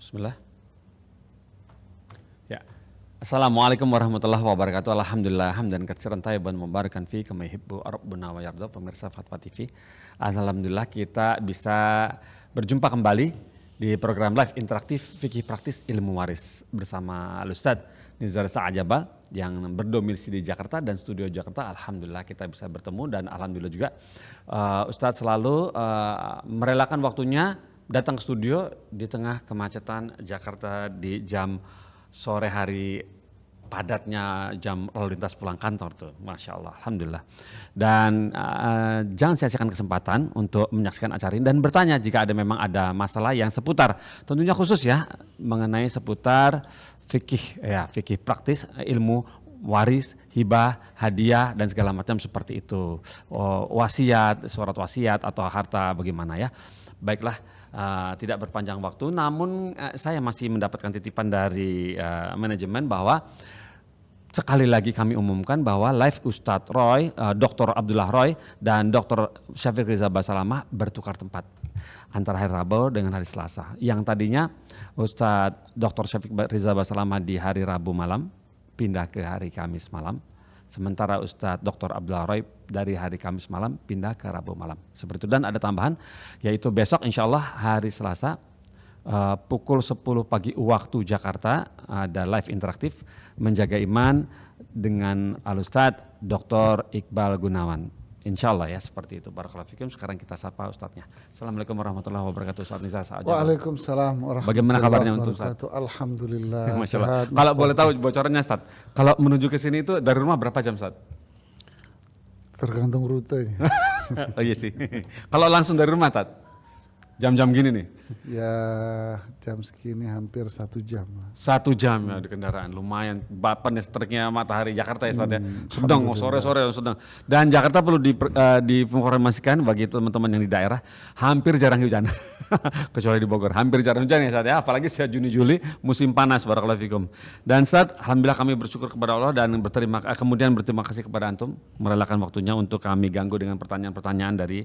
Bismillah. Ya. Assalamualaikum warahmatullahi wabarakatuh. Alhamdulillah hamdan katsiran thayyiban mubarakan fi kama yuhibbu rabbuna wa yarda. Pemirsa Fatwa TV. Alhamdulillah kita bisa berjumpa kembali di program live interaktif Fikih Praktis Ilmu Waris bersama Ustadz Nizar Sa'ajabal yang berdomisili di Jakarta dan studio Jakarta. Alhamdulillah kita bisa bertemu dan alhamdulillah juga Ustadz selalu merelakan waktunya datang ke studio di tengah kemacetan Jakarta di jam sore hari, padatnya jam lalu lintas pulang kantor tuh, Masya Allah, Alhamdulillah. Dan jangan sia-siakan kesempatan untuk menyaksikan acara ini dan bertanya jika memang ada masalah yang seputar, tentunya khusus ya, mengenai seputar fikih praktis, ilmu waris, hibah, hadiah dan segala macam seperti itu. Wasiat, surat wasiat atau harta bagaimana ya. Baiklah, tidak berpanjang waktu, namun saya masih mendapatkan titipan dari manajemen bahwa sekali lagi kami umumkan bahwa live Ustadz Roy, Dr. Abdullah Roy dan Dr. Syafiq Riza Basalamah bertukar tempat antara hari Rabu dengan hari Selasa. Yang tadinya Ustadz Dr. Syafiq Riza Basalamah di hari Rabu malam pindah ke hari Kamis malam. Sementara Ustadz Dr. Abdullah Roy dari hari Kamis malam pindah ke Rabu malam. Seperti itu, dan ada tambahan yaitu besok insya Allah hari Selasa pukul 10 pagi waktu Jakarta ada live interaktif Menjaga Iman dengan Al-Ustadz Dr. Iqbal Gunawan. Insya Allah ya, seperti itu. Barakallahu fikum. Sekarang kita sapa Ustadznya. Assalamualaikum warahmatullahi wabarakatuh. Ustadz Nizar Sa'ajabal. Waalaikumsalam warahmatullahi wabarakatuh. Bagaimana kabarnya untuk Ustadz? Alhamdulillah. Masya Allah. Kalau boleh tahu bocorannya Ustadz, kalau menuju ke sini itu dari rumah berapa jam Ustadz? Tergantung rutenya. Oh iya sih. Kalau langsung dari rumah Ustadz, jam-jam gini nih? Ya jam segini hampir 1 jam lah. 1 jam ya di kendaraan, lumayan. Bapak tereknya matahari Jakarta ya Ustadz ya. Sedang, sore-sore sedang. Dan Jakarta perlu diinformasikan bagi teman-teman yang di daerah, hampir jarang hujan. Kecuali di Bogor, hampir jarang hujan ya Ustadz ya. Apalagi sejak Juni Juli musim panas, barakallahu fikum. Dan Ustadz, alhamdulillah kami bersyukur kepada Allah dan kemudian berterima kasih kepada antum merelakan waktunya untuk kami ganggu dengan pertanyaan-pertanyaan dari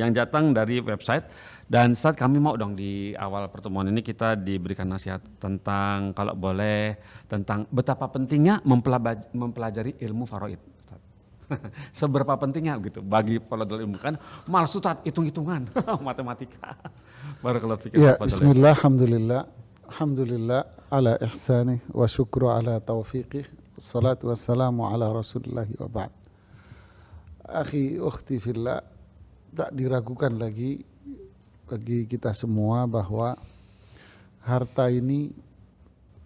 yang datang dari website. Dan Ustadz, kami mau dong di awal pertemuan ini kita diberikan nasihat tentang, kalau boleh, tentang betapa pentingnya mempelajari ilmu faraid. Seberapa pentingnya gitu bagi pelajar ilmu, kan malas Ustadz hitung-hitungan matematika. Barakallahu fikum. Ya, bismillah, alhamdulillah ala ihsanih wa syukru ala taufiqih. Wassalatu wassalamu ala rasulillahi wa ba'd. Akhi, ukhti fillah, tak diragukan lagi bagi kita semua bahwa harta ini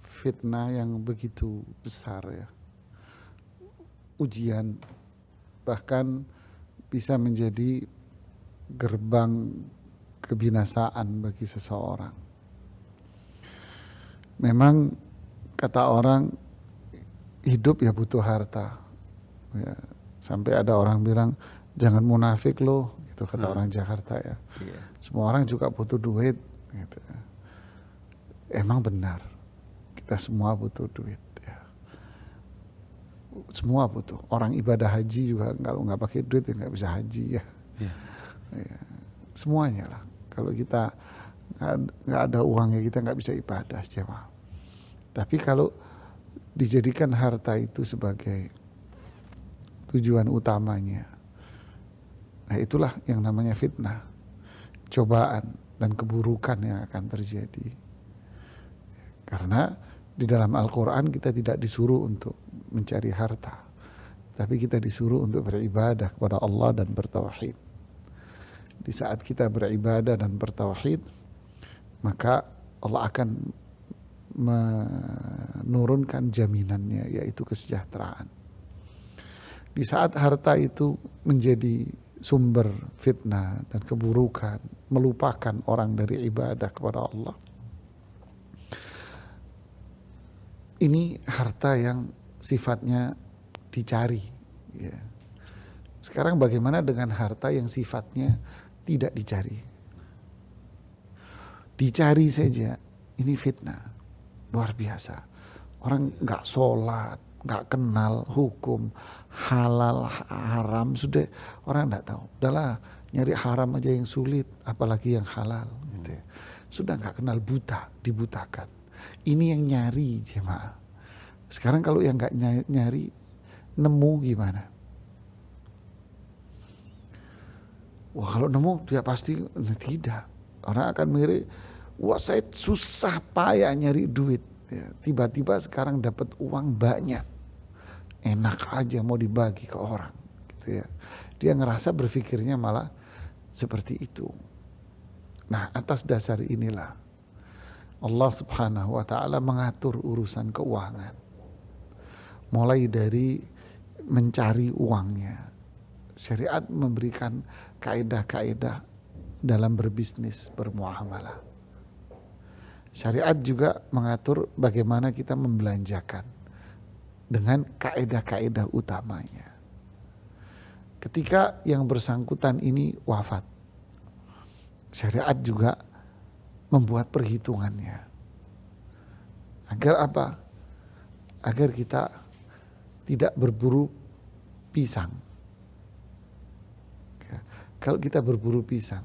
fitnah yang begitu besar ya. Ujian, bahkan bisa menjadi gerbang kebinasaan bagi seseorang. Memang kata orang hidup ya butuh harta ya, sampai ada orang bilang jangan munafik loh, gitu kata orang Jakarta ya. Semua orang juga butuh duit gitu. Emang benar, kita semua butuh duit ya. Semua butuh. Orang ibadah haji juga kalau nggak pakai duit ya nggak bisa haji ya. Ya. Semuanya lah. Kalau kita nggak ada uangnya kita nggak bisa ibadah jemaah. Tapi kalau dijadikan harta itu sebagai tujuan utamanya, nah itulah yang namanya fitnah, cobaan dan keburukan yang akan terjadi. Karena di dalam Al-Quran kita tidak disuruh untuk mencari harta, tapi kita disuruh untuk beribadah kepada Allah dan bertauhid. Di saat kita beribadah dan bertauhid, maka Allah akan menurunkan jaminannya, yaitu kesejahteraan. Di saat harta itu menjadi sumber fitnah dan keburukan, melupakan orang dari ibadah kepada Allah, ini harta yang sifatnya dicari ya. Sekarang bagaimana dengan harta yang sifatnya tidak dicari? Dicari saja, ini fitnah luar biasa. Orang nggak sholat, nggak kenal hukum halal haram, sudah orang nggak tahu. Udahlah, nyari haram aja yang sulit, apalagi yang halal gitu ya. sudah nggak kenal buta, dibutakan. Ini yang nyari jemaah. Sekarang kalau yang nggak nyari, nemu gimana? Wah kalau nemu dia pasti tidak. Orang akan mikir, wah saya susah payah nyari duit. Ya, tiba-tiba sekarang dapat uang banyak, enak aja mau dibagi ke orang. Gitu ya. Dia ngerasa berpikirnya malah seperti itu. Nah atas dasar inilah Allah subhanahu wa ta'ala mengatur urusan keuangan. Mulai dari mencari uangnya. Syariat memberikan kaedah-kaedah dalam berbisnis, bermuamalah. Syariat juga mengatur bagaimana kita membelanjakan dengan kaedah-kaedah utamanya. Ketika yang bersangkutan ini wafat, syariat juga membuat perhitungannya. Agar apa? Agar kita tidak berburu pisang. Kalau kita berburu pisang,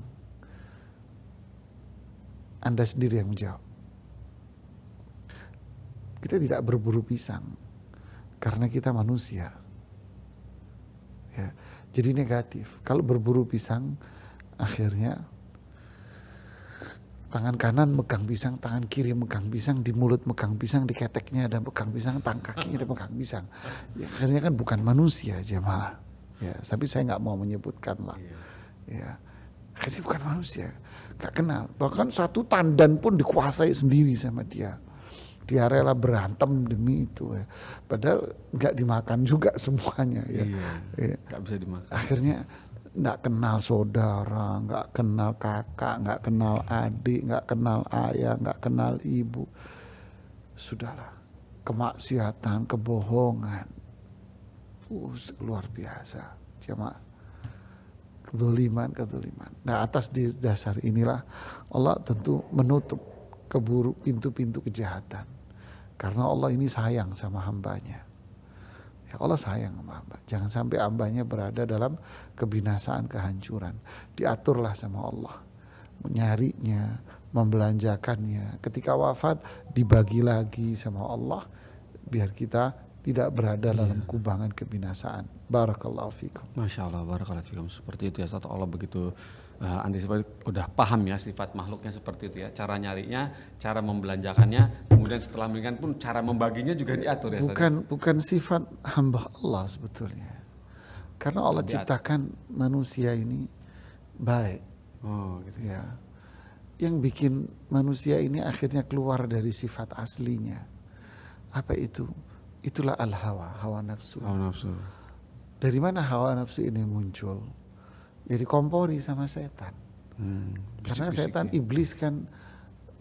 Anda sendiri yang menjawab. Kita tidak berburu pisang karena kita manusia. Ya, jadi negatif. Kalau berburu pisang, akhirnya tangan kanan megang pisang, tangan kiri megang pisang, di mulut megang pisang, di keteknya ada megang pisang, tangan kakinya ada megang pisang. Ya, akhirnya kan bukan manusia jemaah. Ya, tapi saya nggak mau menyebutkan lah. Ya, akhirnya bukan manusia, nggak kenal. Bahkan satu tandan pun dikuasai sendiri sama dia. Dia rela berantem demi itu. Ya. Padahal nggak dimakan juga semuanya. Ya. Iya, nggak bisa dimakan. Akhirnya nggak kenal saudara, nggak kenal kakak, nggak kenal adik, nggak kenal ayah, nggak kenal ibu. Sudahlah, kemaksiatan, kebohongan, luar biasa, jemaah. Kedzaliman. Nah atas dasar inilah Allah tentu menutup pintu-pintu kejahatan. Karena Allah ini sayang sama hambanya. Ya Allah sayang sama hamba. Jangan sampai hambanya berada dalam kebinasaan, kehancuran. Diaturlah sama Allah. Menyarinya, membelanjakannya. Ketika wafat dibagi lagi sama Allah. Biar kita tidak berada dalam kubangan kebinasaan. Barakallahu fikum. Masya Allah, barakallahu fikum. Seperti itu ya, satu Allah begitu antisipasi, udah paham ya sifat makhluknya seperti itu ya. Cara nyarinya, cara membelanjakannya, kemudian setelah meninggal pun cara membaginya juga diatur ya. Bukan sifat hamba Allah sebetulnya. Karena Allah ciptakan manusia ini baik. Oh gitu ya. Yang bikin manusia ini akhirnya keluar dari sifat aslinya. Apa itu? Itulah hawa nafsu. Hawa nafsu. Dari mana hawa nafsu ini muncul? Jadi kompori sama setan. Karena setan iblis kan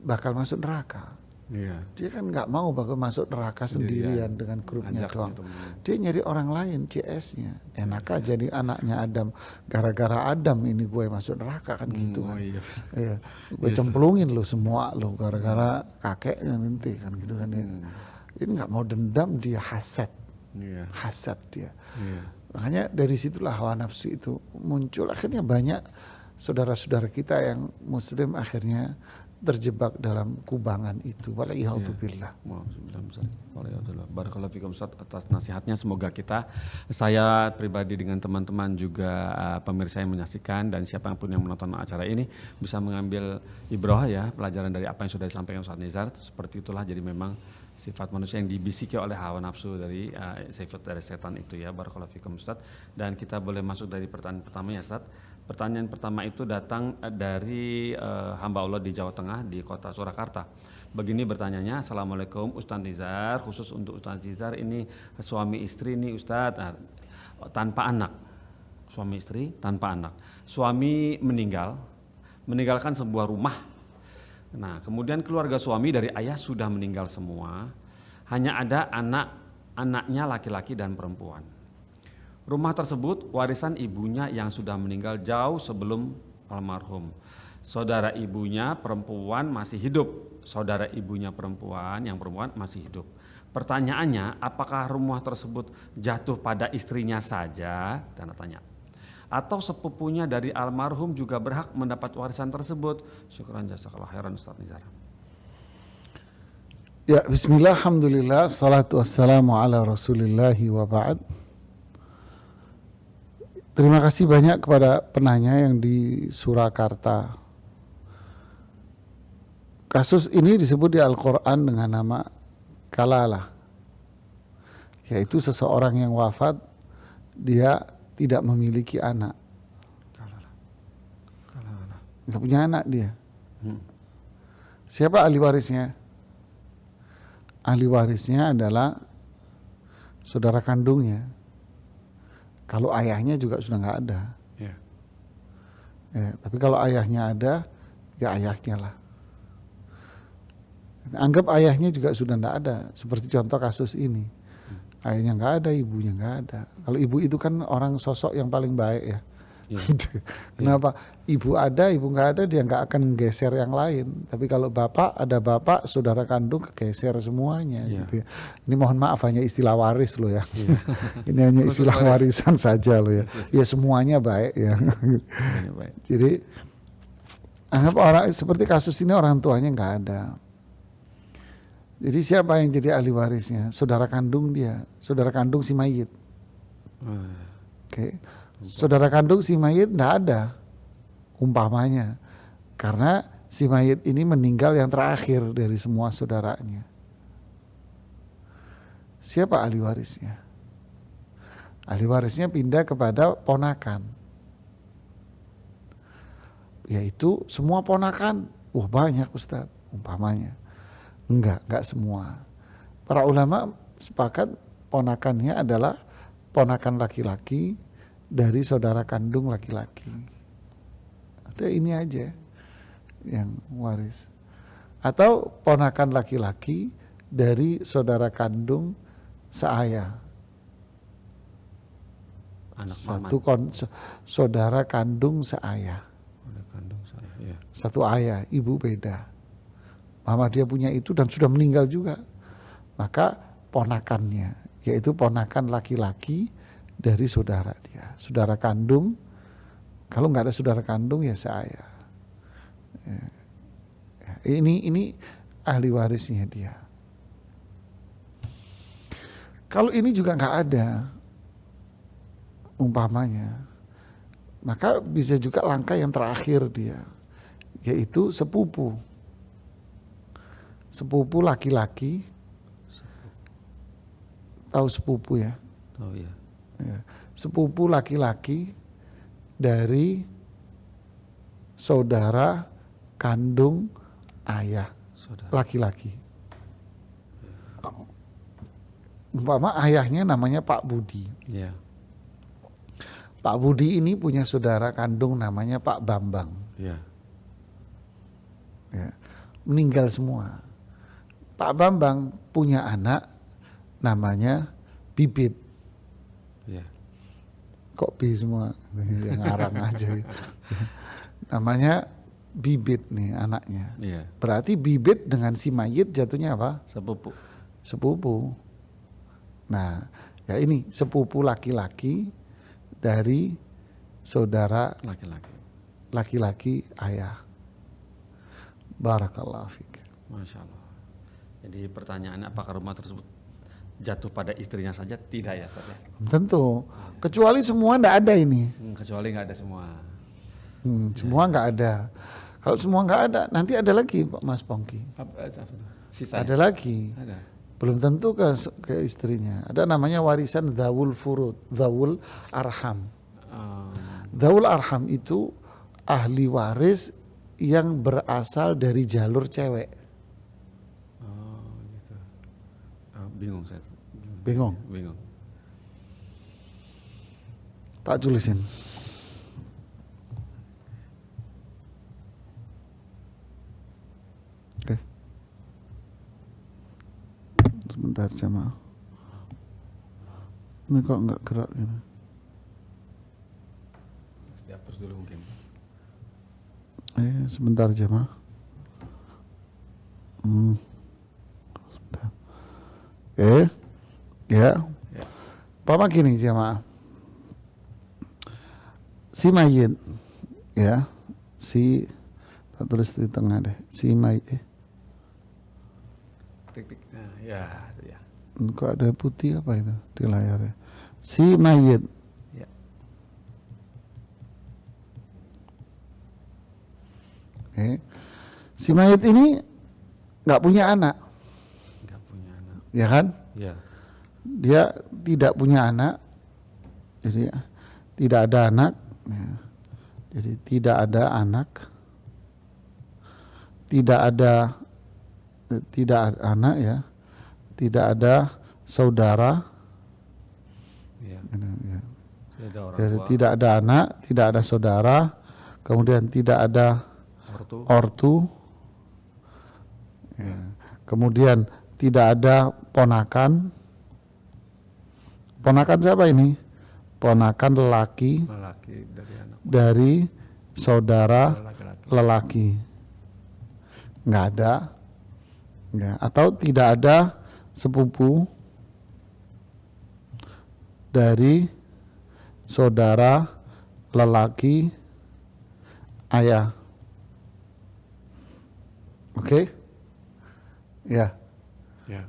bakal masuk neraka. Iya. Dia kan nggak mau bakal masuk neraka sendirian dengan grupnya doang. Dia nyari orang lain, CS-nya. Enak aja nih anaknya Adam. Gara-gara Adam ini gue masuk neraka kan gitu kan. Iya. Gue cemplungin lo semua lo gara-gara kakeknya nanti kan gitu kan ya. Ini nggak mau dendam, dia hasad. Hasad dia. Makanya dari situlah hawa nafsu itu muncul. Akhirnya banyak saudara-saudara kita yang muslim akhirnya terjebak dalam kubangan itu. Waliyahudzubillah. Barakallahu fikum Ustaz atas nasihatnya. Semoga saya pribadi dengan teman-teman juga pemirsa yang menyaksikan dan siapa pun yang menonton acara ini bisa mengambil ibrah ya, pelajaran dari apa yang sudah disampaikan Ustaz Nizar. Seperti itulah jadi memang sifat manusia yang dibisiki oleh hawa nafsu dari sifat dari setan itu ya. Barakallahu fikum Ustaz. Dan kita boleh masuk dari pertanyaan pertamanya Ustaz. Pertanyaan pertama itu datang dari hamba Allah di Jawa Tengah di kota Surakarta. Begini bertanyanya, Assalamualaikum Ustaz Nizar, khusus untuk Ustaz Nizar ini suami istri nih Ustaz tanpa anak. Suami istri tanpa anak. Suami meninggalkan sebuah rumah. Nah, kemudian keluarga suami dari ayah sudah meninggal semua. Hanya ada anaknya laki-laki dan perempuan. Rumah tersebut warisan ibunya yang sudah meninggal jauh sebelum almarhum. Saudara ibunya perempuan masih hidup. Saudara ibunya perempuan masih hidup. Pertanyaannya, apakah rumah tersebut jatuh pada istrinya saja? Tanda tanya. atau sepupunya dari almarhum juga berhak mendapat warisan tersebut? Syukran jazakallah khairan Ustaz Nizar. Ya, bismillah, alhamdulillah, salatu wassalamu ala rasulillahi wa ba'd. Terima kasih banyak kepada penanya yang di Surakarta. Kasus ini disebut di Al-Quran dengan nama kalalah, yaitu seseorang yang wafat, dia tidak memiliki anak. Kalalah. Nggak punya anak dia. Siapa ahli warisnya? Ahli warisnya adalah saudara kandungnya. Kalau ayahnya juga sudah nggak ada. Ya. Ya, tapi kalau ayahnya ada, ya ayahnya lah. Anggap ayahnya juga sudah nggak ada. Seperti contoh kasus ini. Ayahnya nggak ada, ibunya nggak ada. Kalau ibu itu kan orang sosok yang paling baik ya. Ya. Kenapa? Ibu ada, ibu nggak ada, dia nggak akan geser yang lain. Tapi kalau bapak, ada bapak, saudara kandung kegeser semuanya. Ya. Gitu ya. Ini mohon maaf hanya istilah waris loh ya. Ya. Ini hanya istilah warisan saja loh ya. Ya semuanya baik ya. Semuanya baik. Jadi anggap orang seperti kasus ini orang tuanya nggak ada. Jadi siapa yang jadi ahli warisnya? Saudara kandung dia, saudara kandung si mayit. Oke. Saudara kandung si mayit nggak ada, umpamanya, karena si mayit ini meninggal yang terakhir dari semua saudaranya. Siapa ahli warisnya? Ahli warisnya pindah kepada ponakan, yaitu semua ponakan. Wah banyak Ustadz, umpamanya. Enggak semua. Para ulama sepakat ponakannya adalah ponakan laki-laki dari saudara kandung laki-laki. Ada ini aja yang waris. Atau ponakan laki-laki dari saudara kandung seayah. Anak Saudara kandung seayah. kandung saya. Ya. Satu ayah, ibu beda. Mama dia punya itu dan sudah meninggal juga. Maka ponakannya, yaitu ponakan laki-laki dari saudara dia, saudara kandung. Kalau nggak ada saudara kandung ya saya. Ya. Ini ahli warisnya dia. Kalau ini juga nggak ada, umpamanya, maka bisa juga langkah yang terakhir dia, yaitu sepupu. Sepupu laki-laki, tahu sepupu ya? Oh iya. Ya, sepupu laki-laki dari saudara kandung ayah laki-laki. Umpama ayahnya namanya Pak Budi. Ya. Pak Budi ini punya saudara kandung namanya Pak Bambang. Ya. Ya, meninggal semua. Pak Bambang punya anak namanya Bibit. Ya. Kok bi semua yang ngarang aja. Namanya Bibit nih anaknya. Iya. Berarti Bibit dengan si mayit jatuhnya apa? Sepupu. Sepupu. Nah, ya ini sepupu laki-laki dari saudara Laki-laki. laki-laki ayah. Barakallahu fiik. Masya Allah. Jadi pertanyaannya apakah rumah tersebut jatuh pada istrinya saja? Tidak ya Ustaz ya? Tentu. Kecuali semua ndak ada ini. Kecuali nggak ada semua. Semua nggak ada. Kalau semua nggak ada, nanti ada lagi Pak Mas Pongki. Sisanya? Ada lagi. Ada. Belum tentu ke istrinya. Ada namanya warisan dzawul furud, dzawul arham. Dzawul arham itu ahli waris yang berasal dari jalur cewek. Oh gitu. Bingung saya. Bingung? Bingung. Tak tulisin. Oke. Sebentar jemaah. Ini kok nggak gerak gitu. Harus dihapus dulu mungkin. Sebentar jemaah. Sebentar. Ya. Papa gini jemaah. si mayit, ya, si, tak tulis di tengah deh, si mayit. Tik-tik. Nah, ya, itu ya. Kok ada putih apa itu di layarnya? Si mayit. Ya. Oke. Si mayit ini nggak punya anak, Nggak punya anak. ya kan? Ya. Dia tidak punya anak, jadi tidak ada anak, ya. Jadi tidak ada anak, tidak ada anak ya, tidak ada saudara, Ya. ya. Tidak ada orang Jadi tua. tidak ada anak, tidak ada saudara, kemudian tidak ada Ortu. ortu, ya. Kemudian tidak ada ponakan. Ponakan siapa ini? Ponakan lelaki Lelaki dari anak. dari saudara Laki-laki. lelaki. Nggak ada. Nggak. Atau tidak ada sepupu dari saudara lelaki ayah. Oke? Ya. Ya.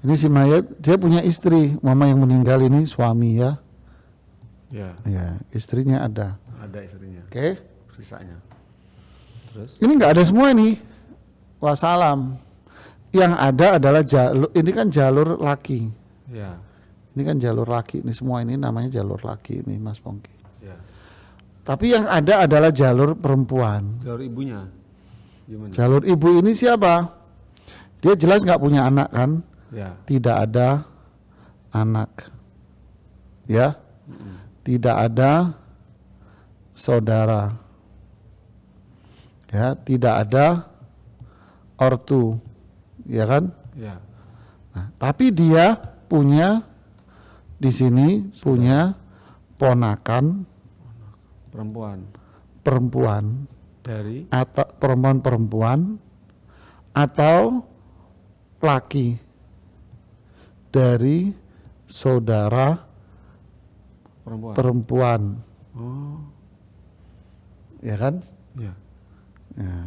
Ini si mayat, dia punya istri. Mama yang meninggal ini suami ya. Ya. Ya, istrinya ada. Ada istrinya. Oke? Sisanya. Terus? Ini nggak ada semua ini. Wassalam. Yang ada adalah jalur, ini kan jalur laki. Ya. Ini kan jalur laki. Ini semua ini namanya jalur laki ini Mas Pongki. Ya. Tapi yang ada adalah jalur perempuan. Jalur ibunya. Gimana? Jalur ibu ini siapa? Dia jelas nggak punya anak kan? Ya. Tidak ada anak. Ya. Tidak ada saudara. Ya, tidak ada ortu. Ya kan? Ya. Nah, tapi dia punya di sini punya ponakan Perempuan. perempuan Dari. atau perempuan atau laki dari saudara Perempuan. perempuan, Oh. ya kan? Ya. Ya.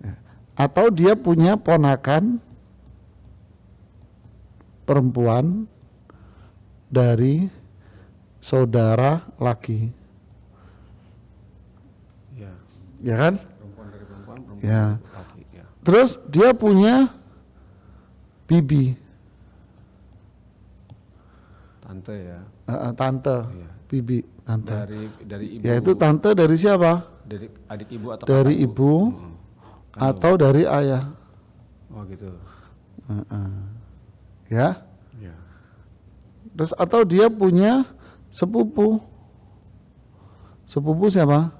Ya. Atau dia punya ponakan perempuan dari saudara laki, Ya. ya kan? Perempuan dari perempuan. Perempuan Ya. dari laki. Ya. Terus dia punya bibi, Tante ya. tante, Iya. bibi, tante. Dari ibu. Yaitu tante dari siapa? Dari adik ibu atau Dari kakak ibu Kandung. atau dari ayah. Oh gitu. Ya. Ya. Terus atau dia punya sepupu. Sepupu siapa?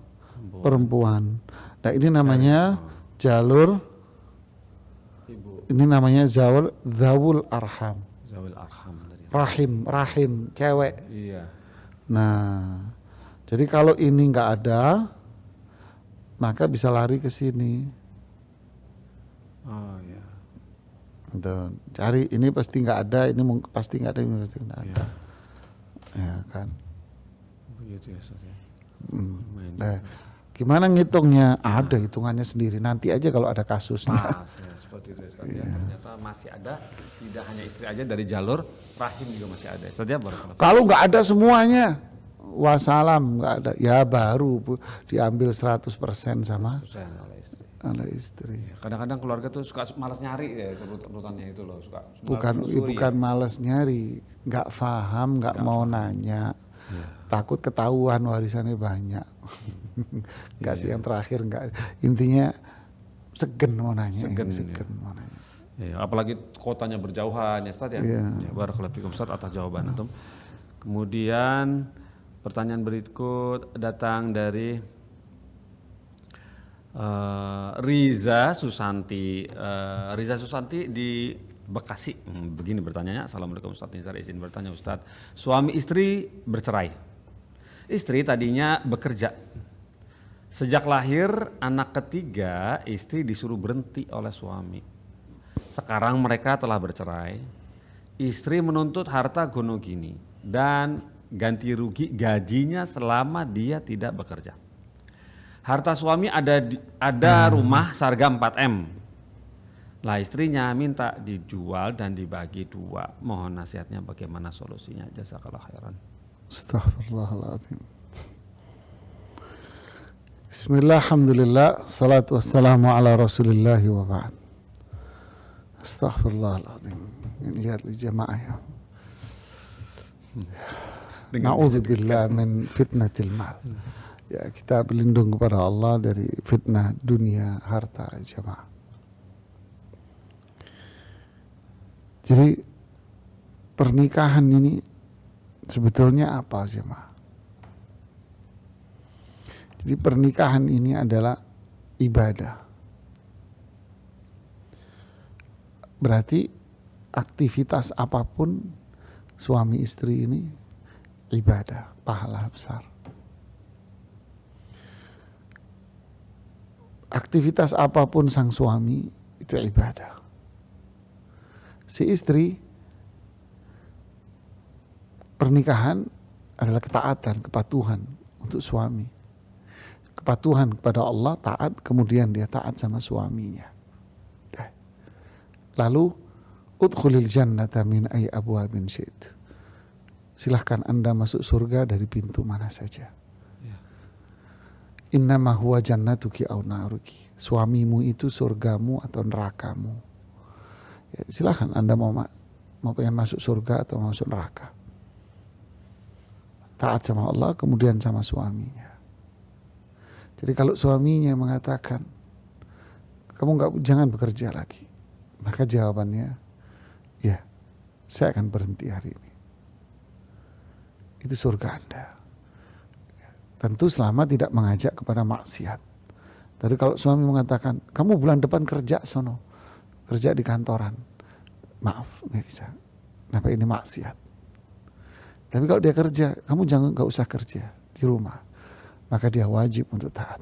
Perempuan. Nah, ini namanya jalur, Ibu. ini namanya jalur zawul arham. Zawil arham tadi. Rahim, cewek. Iya. Nah, jadi kalau ini nggak ada, maka bisa lari ke sini. Oh ya. Tuh, cari ini pasti nggak ada, ini pasti nggak ada, ini pasti nggak ada. Iya. Ya kan. Begitu ya Ustaz ya. Lumayan Nah, juga. gimana ngitungnya? Ada hitungannya sendiri. Nanti aja kalau ada kasusnya. Pas ya, seperti itu Ustaz ya. Ternyata masih ada, tidak hanya istri aja, dari jalur rahim juga masih ada. Ustaz ya, barakallahu. Kalau nggak ada semuanya, wassalam, nggak ada. Ya baru diambil 100% sama Susah oleh istri. oleh istri. Kadang-kadang keluarga tuh suka malas nyari ya urutannya itu loh, suka Bukan telusuri bukan ya. males nyari, nggak paham, nggak mau nanya, takut ketahuan warisannya banyak. Nggak sih yang terakhir nggak. Intinya segen mau nanya, Segen, mau nanya. Ya, apalagi kotanya berjauhan ya Ustaz ya. Iya. Ya, barakallahu fikum Ustaz atas jawaban antum. Kemudian pertanyaan berikut datang dari Riza Susanti. Riza Susanti di Bekasi. Begini bertanyanya, Assalamualaikum Ustaz Nizar, izin bertanya Ustaz. Suami istri bercerai. Istri tadinya bekerja. Sejak lahir anak ketiga, istri disuruh berhenti oleh suami. Sekarang mereka telah bercerai. Istri menuntut harta gonogini dan ganti rugi gajinya selama dia tidak bekerja. Harta suami ada rumah seharga 4M. Lah istrinya minta dijual dan dibagi 2. Mohon nasihatnya bagaimana solusinya? Jazakallah khairan. Astaghfirullahaladzim. Bismillah, alhamdulillah, salatu wassalamu ala rasulillahi wa ba'd. Astaghfirullahaladzim. Lihat jamaah ya. Na'udzubillah min fitnatil mal. Ya, kita berlindung kepada Allah dari fitnah dunia, harta, jamaah. Jadi pernikahan ini sebetulnya apa, jemaah? Jadi pernikahan ini adalah ibadah. Berarti aktivitas apapun suami istri ini ibadah, pahala besar. Aktivitas apapun sang suami itu ibadah. Si istri, pernikahan adalah ketaatan, kepatuhan untuk suami. Kepatuhan kepada Allah, taat, kemudian dia taat sama suaminya. Lalu, udkhulil jannata min ay abwabin syi'ta. Silahkan Anda masuk surga dari pintu mana saja. Innama huwa jannatuki au naruki. Suamimu itu surgamu atau nerakamu. Ya, silahkan Anda mau pengen masuk surga atau masuk neraka. Taat sama Allah, kemudian sama suaminya. Jadi kalau suaminya mengatakan, kamu jangan bekerja lagi, maka jawabannya, ya, saya akan berhenti hari ini. Itu surga Anda. Tentu selama tidak mengajak kepada maksiat. Tapi kalau suami mengatakan, kamu bulan depan kerja sono, kerja di kantoran, maaf, nggak bisa. Kenapa ini maksiat? Tapi kalau dia kerja, kamu nggak usah kerja di rumah, maka dia wajib untuk taat.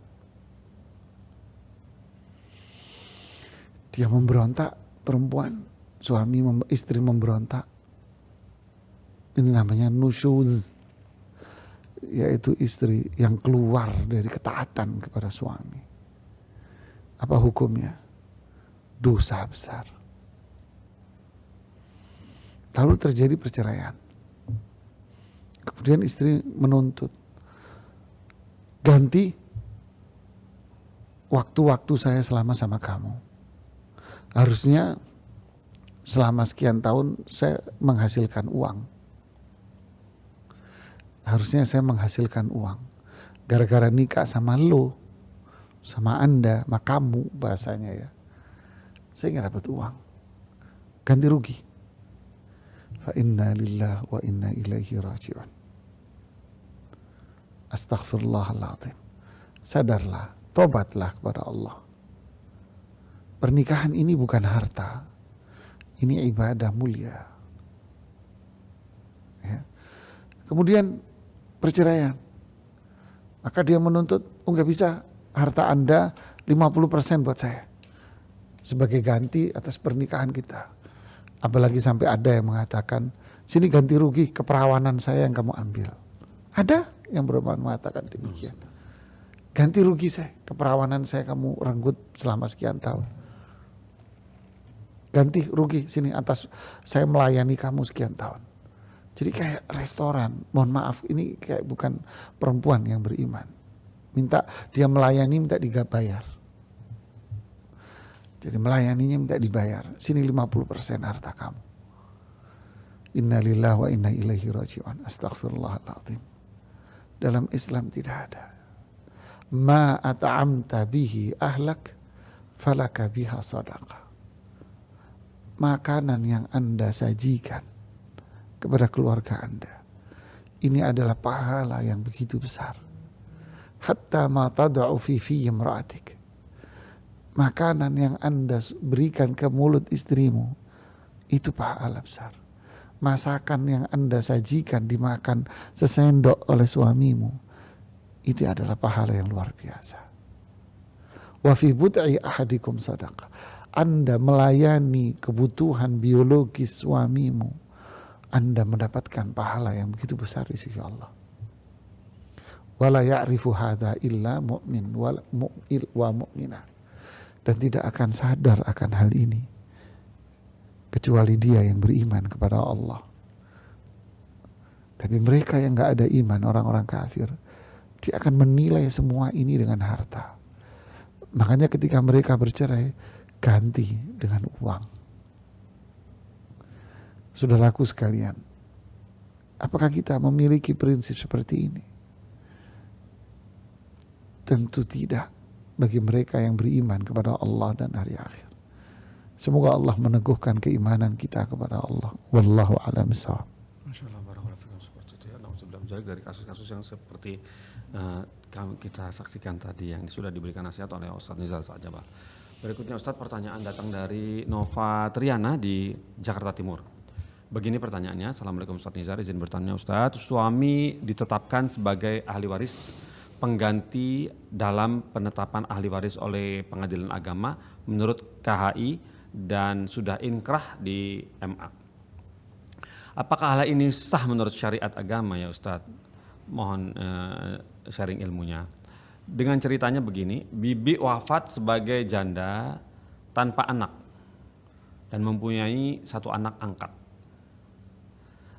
Dia memberontak, perempuan, istri memberontak. Ini namanya nusyuz, yaitu istri yang keluar dari ketaatan kepada suami. Apa hukumnya? Dosa besar. Lalu terjadi perceraian. Kemudian istri menuntut, ganti waktu-waktu saya selama sama kamu. Harusnya selama sekian tahun saya menghasilkan uang. Harusnya saya menghasilkan uang. Gara-gara nikah sama lo, sama Anda, sama kamu bahasanya ya, saya nggak dapat uang. Ganti rugi. Fa inna lillahi wa inna ilaihi raji'un. Astaghfirullahaladzim. Sadarlah, tobatlah kepada Allah. Pernikahan ini bukan harta, ini ibadah mulia. Ya. Kemudian perceraian, maka dia menuntut, nggak bisa, harta Anda 50% buat saya sebagai ganti atas pernikahan kita. Apalagi sampai ada yang mengatakan, sini ganti rugi keperawanan saya yang kamu ambil. Ada yang mengatakan demikian. Ganti rugi saya, keperawanan saya kamu renggut selama sekian tahun. Ganti rugi sini atas saya melayani kamu sekian tahun. Jadi kayak restoran, mohon maaf, ini kayak bukan perempuan yang beriman. Minta dia melayani, minta dibayar. Jadi melayaninya minta dibayar. Sini 50% harta kamu. Inna lillahi wa inna ilaihi raji'un. Astaghfirullahaladzim. Dalam Islam tidak ada. Ma at'amta bihi ahlak falaka biha sadaqah. Makanan yang Anda sajikan kepada keluarga Anda, ini adalah pahala yang begitu besar. Hatta ma tad'u fi imra'atik. Makanan yang Anda berikan ke mulut istrimu, itu pahala besar. Masakan yang Anda sajikan dimakan sesendok oleh suamimu, itu adalah pahala yang luar biasa. Wa fi bud'i ahadikum sadaqah. Anda melayani kebutuhan biologis suamimu, Anda mendapatkan pahala yang begitu besar di sisi Allah. Wala ya'rifu hadza illa mu'min wa mu'minah. Dan tidak akan sadar akan hal ini kecuali dia yang beriman kepada Allah. Tapi mereka yang gak ada iman, orang-orang kafir, dia akan menilai semua ini dengan harta. Makanya ketika mereka bercerai, ganti dengan uang. Saudaraku sekalian, apakah kita memiliki prinsip seperti ini? Tentu tidak bagi mereka yang beriman kepada Allah dan hari akhir. Semoga Allah meneguhkan keimanan kita kepada Allah. Wallahu a'lam bishawab. Masya Allah, barakallahu fikum, seperti itu ya. Nauzubillah dari kasus-kasus yang seperti kita saksikan tadi yang sudah diberikan nasihat oleh Ustadz Nizar saja, Pak. Berikutnya Ustadz, pertanyaan datang dari Nova Triana di Jakarta Timur. Begini pertanyaannya, Assalamualaikum Ustadz Nizar, izin bertanya Ustadz, suami ditetapkan sebagai ahli waris pengganti dalam penetapan ahli waris oleh Pengadilan Agama menurut KHI dan sudah inkrah di MA. Apakah hal ini sah menurut syariat agama ya Ustadz? Mohon sharing ilmunya. Dengan ceritanya begini, bibi wafat sebagai janda tanpa anak dan mempunyai satu anak angkat.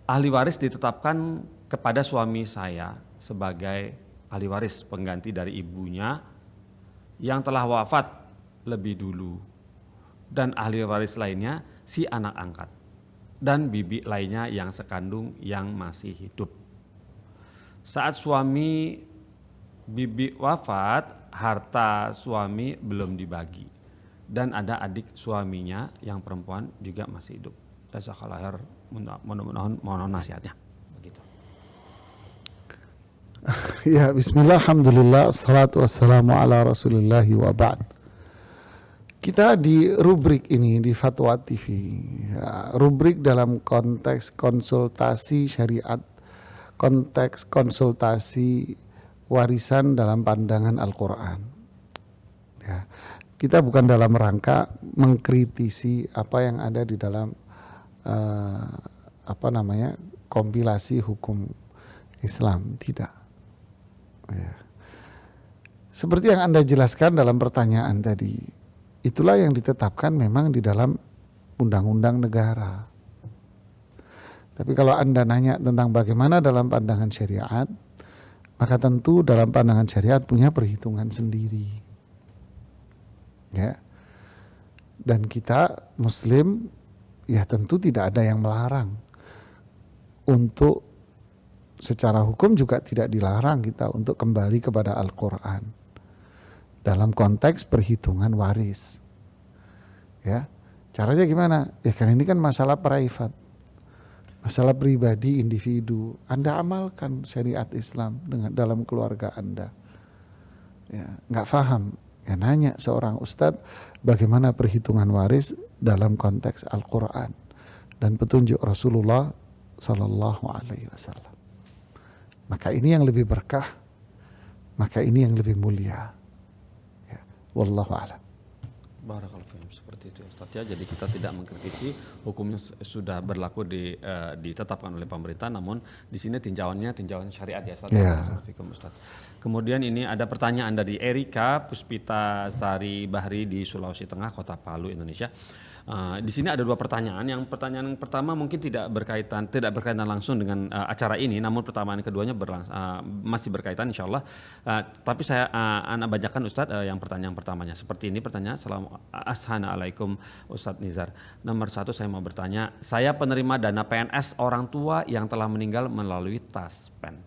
Ahli waris ditetapkan kepada suami saya sebagai ahli waris pengganti dari ibunya yang telah wafat lebih dulu, dan ahli waris lainnya si anak angkat dan bibi lainnya yang sekandung yang masih hidup. Saat suami bibi wafat, harta suami belum dibagi dan ada adik suaminya yang perempuan juga masih hidup. Jazakallahu khair, mohon nasihatnya. Begitu. Ya, bismillah, alhamdulillah, assalatu wassalamu ala rasulillahi wa ba'd. Kita di rubrik ini di Fatwa TV, ya, rubrik dalam konteks konsultasi syariat, konteks konsultasi warisan dalam pandangan Al-Quran. Ya, kita bukan dalam rangka mengkritisi apa yang ada di dalam kompilasi hukum Islam, tidak. Ya. Seperti yang Anda jelaskan dalam pertanyaan tadi, itulah yang ditetapkan memang di dalam undang-undang negara. Tapi kalau Anda nanya tentang bagaimana dalam pandangan syariat, maka tentu dalam pandangan syariat punya perhitungan sendiri. Ya. Dan kita Muslim, ya tentu tidak ada yang melarang. Untuk secara hukum juga tidak dilarang kita untuk kembali kepada Al-Quran dalam konteks perhitungan waris. Ya, caranya gimana? Ya kan ini kan masalah private, masalah pribadi individu. Anda amalkan syariat Islam dalam keluarga Anda. Ya, nggak paham, ya nanya seorang ustadz bagaimana perhitungan waris dalam konteks Al-Quran dan petunjuk Rasulullah Sallallahu Alaihi Wasallam. Maka ini yang lebih berkah, maka ini yang lebih mulia. Ya, wallahu a'lam. Barakallahu fikum, seperti itu Ustaz ya. Jadi kita tidak mengkritisi hukumnya sudah berlaku ditetapkan oleh pemerintah, namun di sini tinjauan syariat ya Ustaz. Barakallahu fikum Ustaz. Kemudian ini ada pertanyaan dari Erika Puspita Sari Bahri di Sulawesi Tengah, Kota Palu, Indonesia. Di sini ada dua pertanyaan. Yang pertanyaan pertama mungkin tidak berkaitan langsung dengan acara ini, namun pertanyaan keduanya masih berkaitan insyaallah. Tapi saya anak bacakan Ustadz yang pertanyaan pertamanya. Seperti ini pertanyaan. Assalamualaikum Ustadz Nizar. Nomor 1 saya mau bertanya, saya penerima dana PNS orang tua yang telah meninggal melalui Taspen.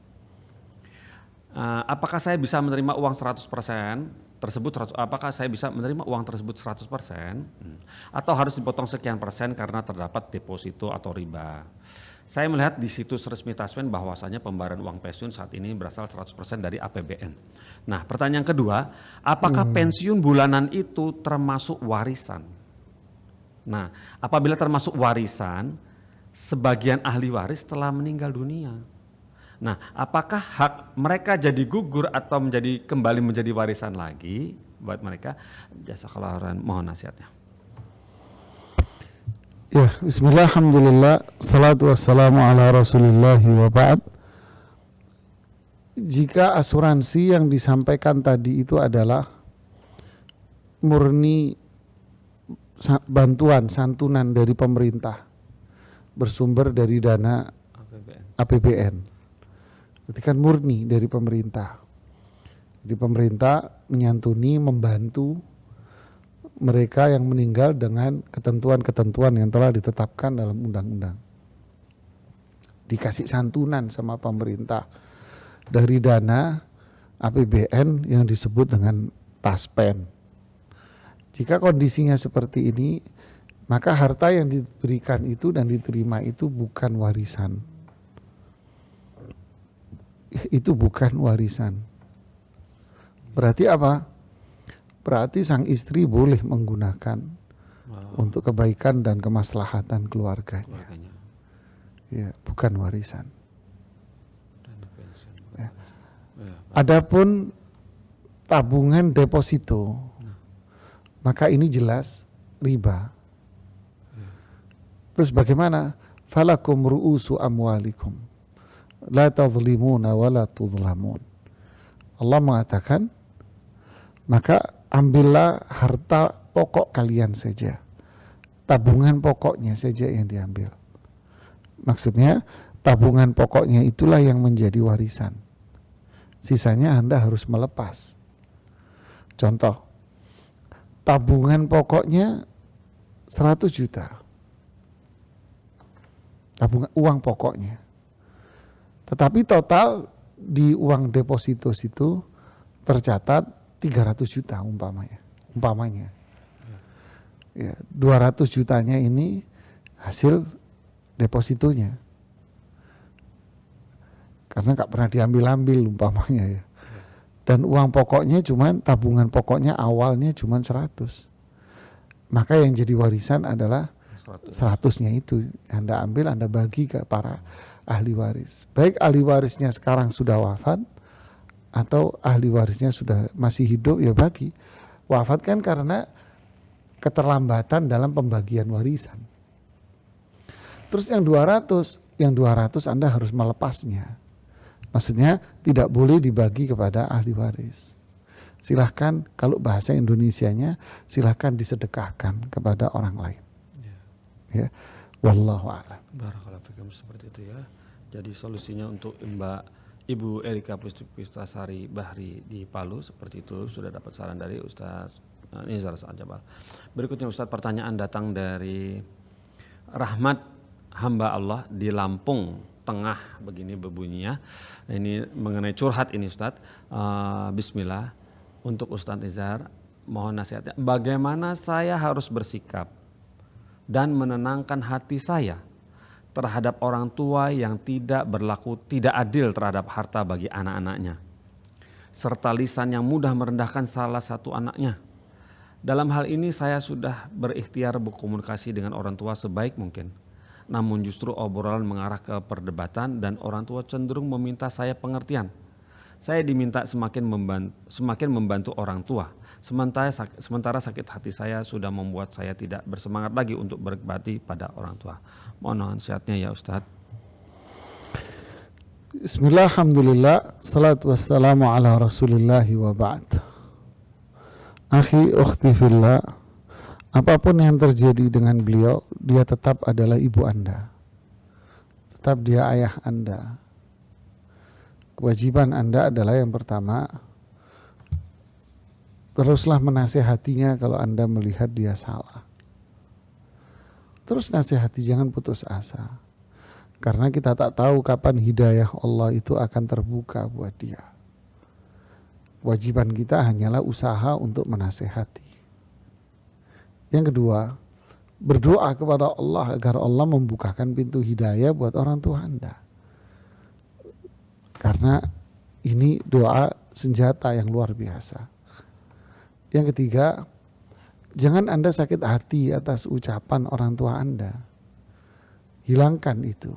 Apakah saya bisa menerima uang 100% tersebut? Apakah saya bisa menerima uang tersebut 100% atau harus dipotong sekian persen karena terdapat deposito atau riba? Saya melihat di situs resmi Taspen bahwasanya pembayaran uang pensiun saat ini berasal 100% dari APBN. Nah, pertanyaan kedua, apakah pensiun bulanan itu termasuk warisan? Nah, apabila termasuk warisan, sebagian ahli waris telah meninggal dunia. Nah, apakah hak mereka jadi gugur atau kembali menjadi warisan lagi buat mereka? Jazakallahu khairan, mohon nasihatnya. Ya, bismillah, alhamdulillah, salatu wassalamu ala rasulillahi wa ba'd. Jika asuransi yang disampaikan tadi itu adalah murni bantuan, santunan dari pemerintah, bersumber dari dana APBN, berarti kan murni dari pemerintah. Jadi pemerintah menyantuni, membantu mereka yang meninggal dengan ketentuan-ketentuan yang telah ditetapkan dalam undang-undang. Dikasih santunan sama pemerintah dari dana APBN yang disebut dengan taspen. Jika kondisinya seperti ini, maka harta yang diberikan itu dan diterima itu bukan warisan. Itu bukan warisan. Berarti apa? Berarti sang istri boleh menggunakan untuk kebaikan dan kemaslahatan keluarganya. Ya, bukan warisan. Ya. Adapun tabungan deposito, maka ini jelas riba. Terus bagaimana? Falakum ru'usu amwalikum la tadhlimuna wa la tudhlamun. Allah mengatakan, maka ambillah harta pokok kalian saja, tabungan pokoknya saja yang diambil. Maksudnya tabungan pokoknya itulah yang menjadi warisan. Sisanya Anda harus melepas. Contoh, tabungan pokoknya 100 juta. Tabungan uang pokoknya. Tetapi total di uang deposito situ tercatat 300 juta umpamanya. Ya, 200 jutanya ini hasil depositonya. Karena gak pernah diambil-ambil umpamanya ya. Dan uang pokoknya cuman, tabungan pokoknya awalnya cuman 100. Maka yang jadi warisan adalah 100-nya itu. Anda ambil, Anda bagi ke para ahli waris. Baik ahli warisnya sekarang sudah wafat, atau ahli warisnya sudah masih hidup, ya bagi. Wafat kan karena keterlambatan dalam pembagian warisan. Terus yang 200 Anda harus melepasnya. Maksudnya tidak boleh dibagi kepada ahli waris. Silahkan, kalau bahasa Indonesianya, silahkan disedekahkan kepada orang lain. Ya, wallahu a'lam. Barakallahu fikum, seperti itu ya. Jadi solusinya untuk Ibu Erika Pustasari Bahri di Palu seperti itu, sudah dapat saran dari Ustaz Nizar Al-Jabal. Berikutnya Ustaz, pertanyaan datang dari Rahmat, hamba Allah di Lampung Tengah, begini berbunyinya. Ini mengenai curhat ini Ustaz. Bismillah, untuk Ustaz Nizar mohon nasihatnya. Bagaimana saya harus bersikap dan menenangkan hati saya terhadap orang tua yang tidak berlaku tidak adil terhadap harta bagi anak-anaknya, serta lisan yang mudah merendahkan salah satu anaknya. Dalam hal ini saya sudah berikhtiar berkomunikasi dengan orang tua sebaik mungkin, namun justru obrolan mengarah ke perdebatan dan orang tua cenderung meminta saya pengertian. Saya diminta semakin membantu orang tua, sementara sakit hati saya sudah membuat saya tidak bersemangat lagi untuk berbakti pada orang tua. Mohon nasihatnya ya Ustadz. Bismillah, alhamdulillah, salatu wassalamu ala rasulillahi wa ba'd. Akhi, ukhti fillah, apapun yang terjadi dengan beliau, dia tetap adalah ibu Anda, tetap dia ayah Anda. Kewajiban Anda adalah yang pertama, teruslah menasihatinya kalau Anda melihat dia salah. Terus nasihati, jangan putus asa. Karena kita tak tahu kapan hidayah Allah itu akan terbuka buat dia. Kewajiban kita hanyalah usaha untuk menasihati. Yang kedua, berdoa kepada Allah agar Allah membukakan pintu hidayah buat orang tua Anda. Karena ini doa senjata yang luar biasa. Yang ketiga, jangan Anda sakit hati atas ucapan orang tua Anda. Hilangkan itu.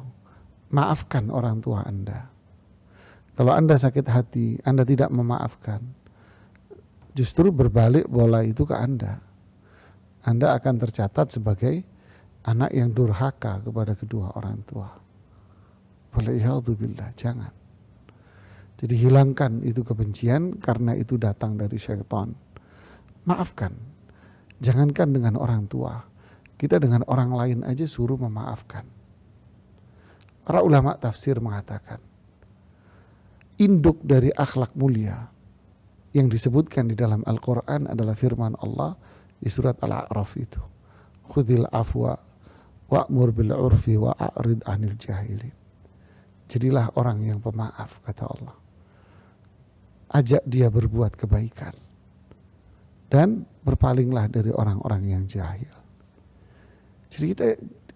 Maafkan orang tua Anda. Kalau Anda sakit hati, Anda tidak memaafkan, justru berbalik bola itu ke Anda. Anda akan tercatat sebagai anak yang durhaka kepada kedua orang tua. Waliyadzubillah, jangan. Jadi hilangkan itu kebencian karena itu datang dari syaitan. Maafkan. Jangankan dengan orang tua, kita dengan orang lain aja suruh memaafkan. Para ulama tafsir mengatakan, induk dari akhlak mulia yang disebutkan di dalam Al-Quran adalah firman Allah di surat Al-A'raf itu. Khudhil afwa wa'mur bil urfi wa'arid anil jahilin. Jadilah orang yang pemaaf, kata Allah. Ajak dia berbuat kebaikan. Dan berpalinglah dari orang-orang yang jahil. Jadi kita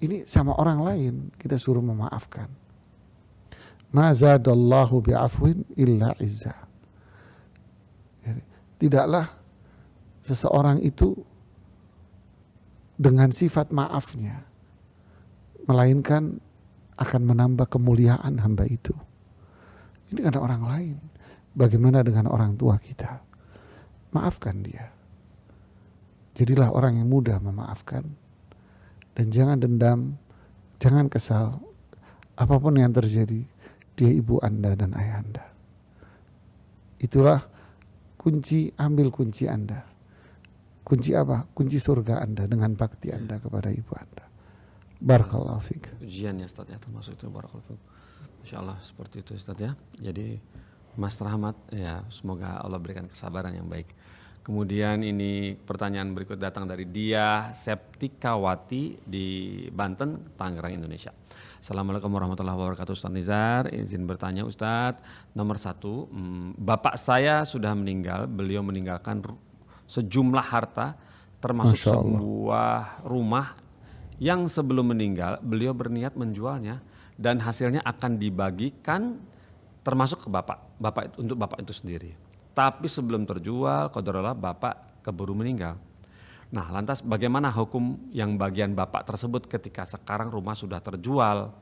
ini sama orang lain kita suruh memaafkan. Ma zadallahu bi'afwin illa izza. Tidaklah seseorang itu dengan sifat maafnya melainkan akan menambah kemuliaan hamba itu. Ini kan orang lain. Bagaimana dengan orang tua kita? Maafkan dia. Jadilah orang yang mudah memaafkan. Dan jangan dendam, jangan kesal. Apapun yang terjadi, dia ibu Anda dan ayah Anda. Itulah kunci, ambil kunci Anda. Kunci apa? Kunci surga Anda dengan bakti Anda kepada ibu Anda. Barakallahu fiik. Ujian ya Ustaz ya, termasuk itu barakallahu fiik. Insyaallah seperti itu Ustaz ya. Jadi Mas Rahmat ya, semoga Allah berikan kesabaran yang baik. Kemudian ini pertanyaan berikut datang dari Dia Septikawati di Banten, Tangerang, Indonesia. Assalamualaikum warahmatullahi wabarakatuh Ustaz Nizar. Izin bertanya Ustaz, nomor 1, bapak saya sudah meninggal. Beliau meninggalkan sejumlah harta termasuk sebuah rumah yang sebelum meninggal beliau berniat menjualnya dan hasilnya akan dibagikan termasuk ke bapak untuk bapak itu sendiri. Tapi sebelum terjual, qadarullah bapak keburu meninggal. Nah, lantas bagaimana hukum yang bagian bapak tersebut ketika sekarang rumah sudah terjual?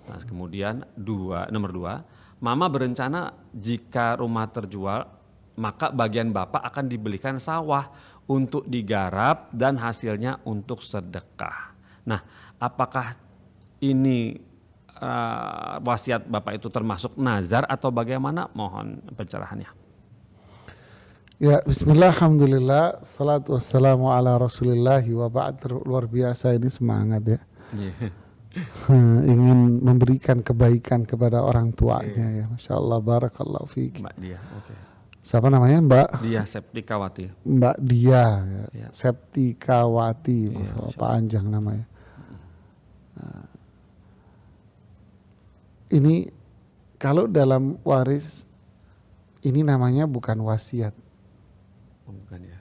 Nah, kemudian nomor 2, mama berencana jika rumah terjual, maka bagian bapak akan dibelikan sawah untuk digarap dan hasilnya untuk sedekah. Nah, apakah ini wasiat bapak itu termasuk nazar atau bagaimana? Mohon pencerahannya. Ya, bismillah, alhamdulillah, salatu wassalamu ala rasulillahi wa ba'd. Luar biasa ini semangat ya. Ingin memberikan kebaikan kepada orang tuanya ya. Masya Allah, barakallahu fiik. Mbak Dia, oke. Siapa namanya Mbak? Dia Septikawati. Mbak Dia Ya. Septikawati, Ya, panjang namanya. Ini kalau dalam waris ini namanya bukan wasiat. Oh, bukan ya.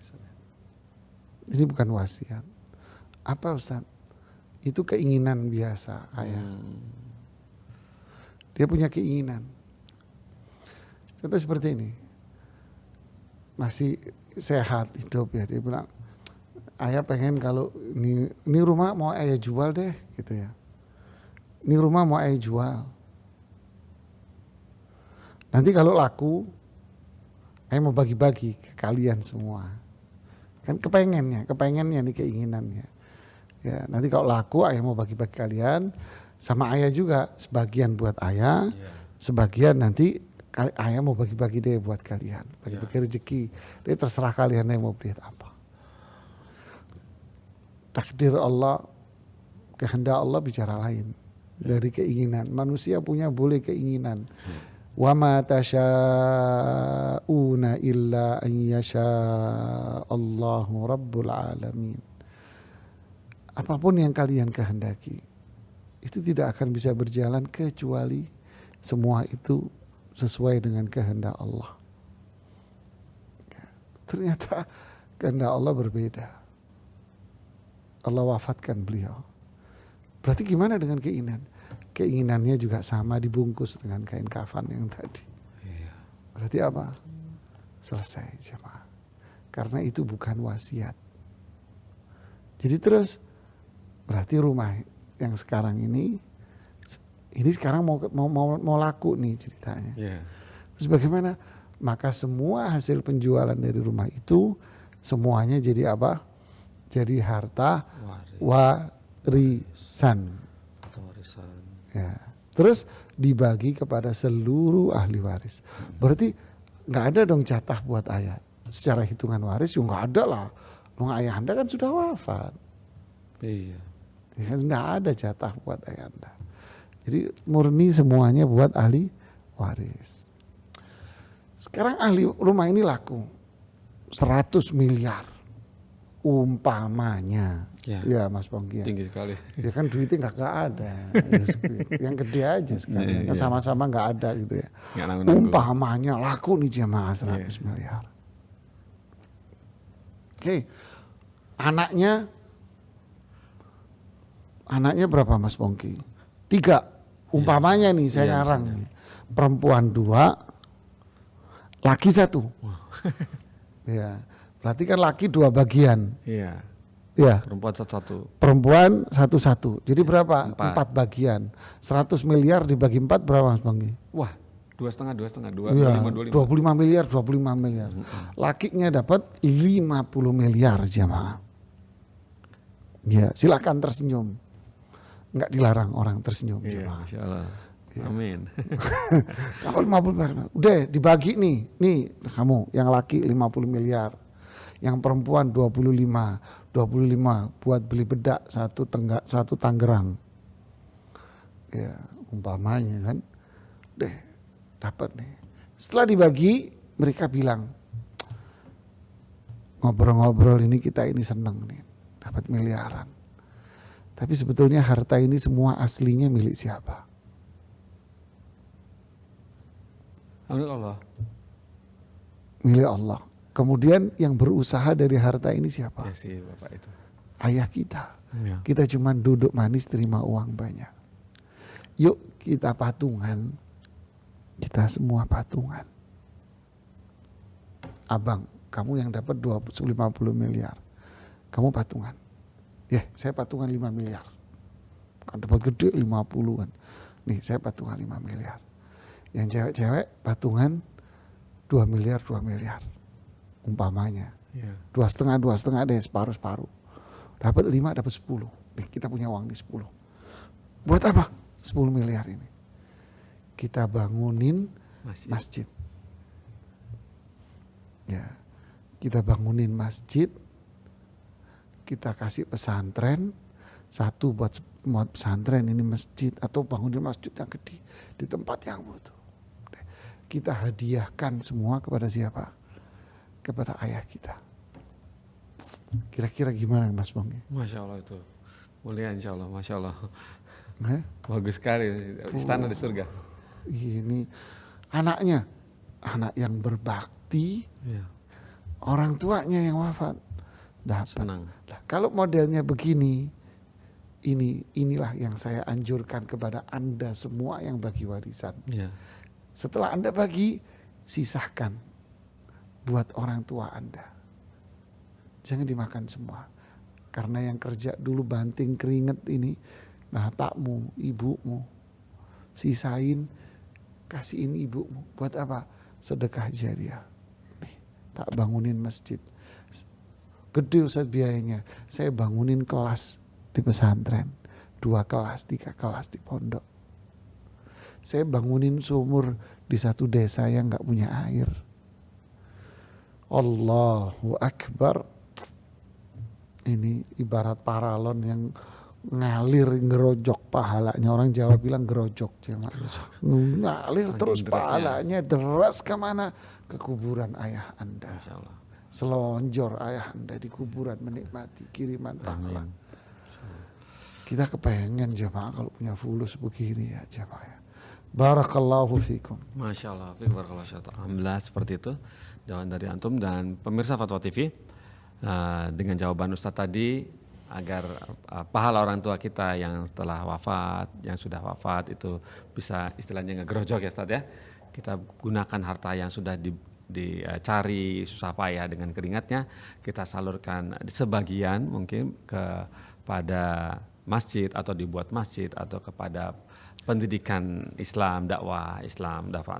Ini bukan wasiat. Apa Ustaz? Itu keinginan biasa ayah. Dia punya keinginan. Contoh seperti ini. Masih sehat hidup ya, dia bilang, ayah pengen kalau ini rumah mau ayah jual deh gitu ya. Ini rumah mau ayah jual. Nanti kalau laku, ayah mau bagi-bagi ke kalian semua. Kan kepengennya nih, keinginannya. Ya, nanti kalau laku ayah mau bagi-bagi kalian, sama ayah juga, sebagian buat ayah, sebagian nanti ayah mau bagi-bagi deh buat kalian, bagi-bagi rezeki. Jadi terserah kalian yang mau beli apa. Takdir Allah, kehendak Allah bicara lain dari keinginan. Manusia boleh keinginan. Wa ma tasha'una illa an yasha Allahu rabbul alamin. Apapun yang kalian kehendaki itu tidak akan bisa berjalan kecuali semua itu sesuai dengan kehendak Allah. Ternyata kehendak Allah berbeda. Allah wafatkan beliau. Berarti gimana dengan keinginan? Keinginannya juga sama, dibungkus dengan kain kafan yang tadi. Berarti apa? Selesai jemaah. Karena itu bukan wasiat. Jadi terus berarti rumah yang sekarang ini sekarang mau laku nih ceritanya. Terus bagaimana? Maka semua hasil penjualan dari rumah itu semuanya jadi apa? Jadi harta warisan. Harta warisan. Ya. Terus dibagi kepada seluruh ahli waris. Berarti nggak ada dong jatah buat ayah. Secara hitungan waris ya nggak ada lah. Dong ayah anda kan sudah wafat. Iya. Ya, nggak ada jatah buat ayah anda. Jadi murni semuanya buat ahli waris. Sekarang ahli rumah ini laku 100 miliar. Umpamanya. Ya Mas Pongki. Tinggi sekali. Ya kan duitnya nggak ada. Yang gede aja sekalian. Iya. Sama-sama nggak ada gitu ya. Nggak nanggung-nanggung. Umpamanya laku nih jemaah 100 miliar. Oke. Anaknya berapa Mas Pongki? 3. Umpamanya nih saya ngarang nih. Perempuan 2, laki 1. Ya. Berarti kan laki 2 bagian. Iya. Ya. Perempuan satu-satu. Perempuan 1-1. Jadi berapa? 4. 4 bagian. 100 miliar dibagi 4 berapa Mas Pongki? Wah, 2,5, 25. 25 miliar, 25 miliar. Lakinya dapat 50 miliar jemaah. Ya, silakan tersenyum. Enggak dilarang orang tersenyum Iya, jemaah. Masya Allah. Amin. Dapat 50 miliar. Udah dibagi nih. Nih kamu yang laki 50 miliar. Yang perempuan 25 buat beli bedak satu Tangerang. Ya, umpamanya kan. Deh, dapat nih. Setelah dibagi, mereka bilang, ngobrol-ngobrol ini kita ini seneng nih, dapat miliaran. Tapi sebetulnya harta ini semua aslinya milik siapa? Alhamdulillah. Milik Allah. Kemudian yang berusaha dari harta ini siapa? Ya sih Bapak itu. Ayah kita. Ya. Kita cuma duduk manis terima uang banyak. Yuk kita patungan. Kita semua patungan. Abang, kamu yang dapat 50 miliar. Kamu patungan. Ya, saya patungan 5 miliar. Kan dapat gede 50 kan. Nih, saya patungan 5 miliar. Yang cewek-cewek patungan 2 miliar, 2 miliar. Umpamanya. Ya. 2,5 deh, separuh. Dapat 5, dapat 10. Nih, kita punya uang di 10. Buat apa? 10 miliar ini. Kita bangunin masjid. Ya. Kita bangunin masjid. Kita kasih pesantren. 1 buat pesantren ini masjid. Atau bangunin masjid yang gede. Di tempat yang butuh. Kita hadiahkan semua kepada siapa? Kepada ayah kita. Kira-kira gimana Mas Bang? Masya Allah itu. Mulia insya Allah. Masya Allah. Bagus sekali. Istana di surga. Ini anaknya. Anak yang berbakti. Ya. Orang tuanya yang wafat. Dapat. Senang. Nah, kalau modelnya begini. Inilah yang saya anjurkan kepada Anda semua yang bagi warisan. Ya. Setelah Anda bagi, sisahkan buat orang tua Anda. Jangan dimakan semua. Karena yang kerja dulu banting keringet ini, bapakmu, ibumu. Sisain, kasihin ibumu. Buat apa? Sedekah jariah. Nih, tak bangunin masjid. Gede Ustaz biayanya. Saya bangunin kelas di pesantren. 2 kelas, 3 kelas di pondok. Saya bangunin sumur di satu desa yang gak punya air. Allahu Akbar. Ini ibarat paralon yang ngalir ngerojok pahalanya. Orang Jawa bilang gerojok. Ngalir terus pahalanya deras kemana? Ke kuburan ayah Anda. Selonjor ayah Anda di kuburan menikmati kiriman pahala. Kita kepengen jemaah kalau punya fulus begini ya jemaah. Barakallahu fikum. Masya Allah. Alhamdulillah seperti itu jawaban dari Antum dan pemirsa Fatwa TV. Dengan jawaban Ustadz tadi agar pahala orang tua kita yang setelah wafat, yang sudah wafat itu bisa istilahnya ngegerojok ya Ustadz ya. Kita gunakan harta yang sudah dicari susah payah dengan keringatnya, kita salurkan sebagian mungkin kepada masjid atau dibuat masjid atau kepada pendidikan Islam, dakwah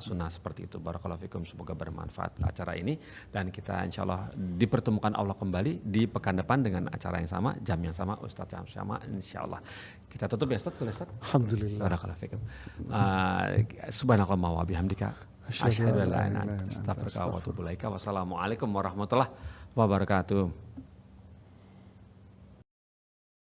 sunnah seperti itu. Barakallahu fikum, semoga bermanfaat acara ini dan kita insya Allah dipertemukan Allah kembali di pekan depan dengan acara yang sama, jam yang sama, Ustadz yang sama, insya Allah. Kita tutup ya Ustadz, boleh Ustadz? Alhamdulillah. Barakallahu fikum. Subhanakallahumma wa bihamdika asyhadu an la ilaha illa anta astaghfiruka wa atubu ilaika. Wassalamualaikum warahmatullahi wabarakatuh.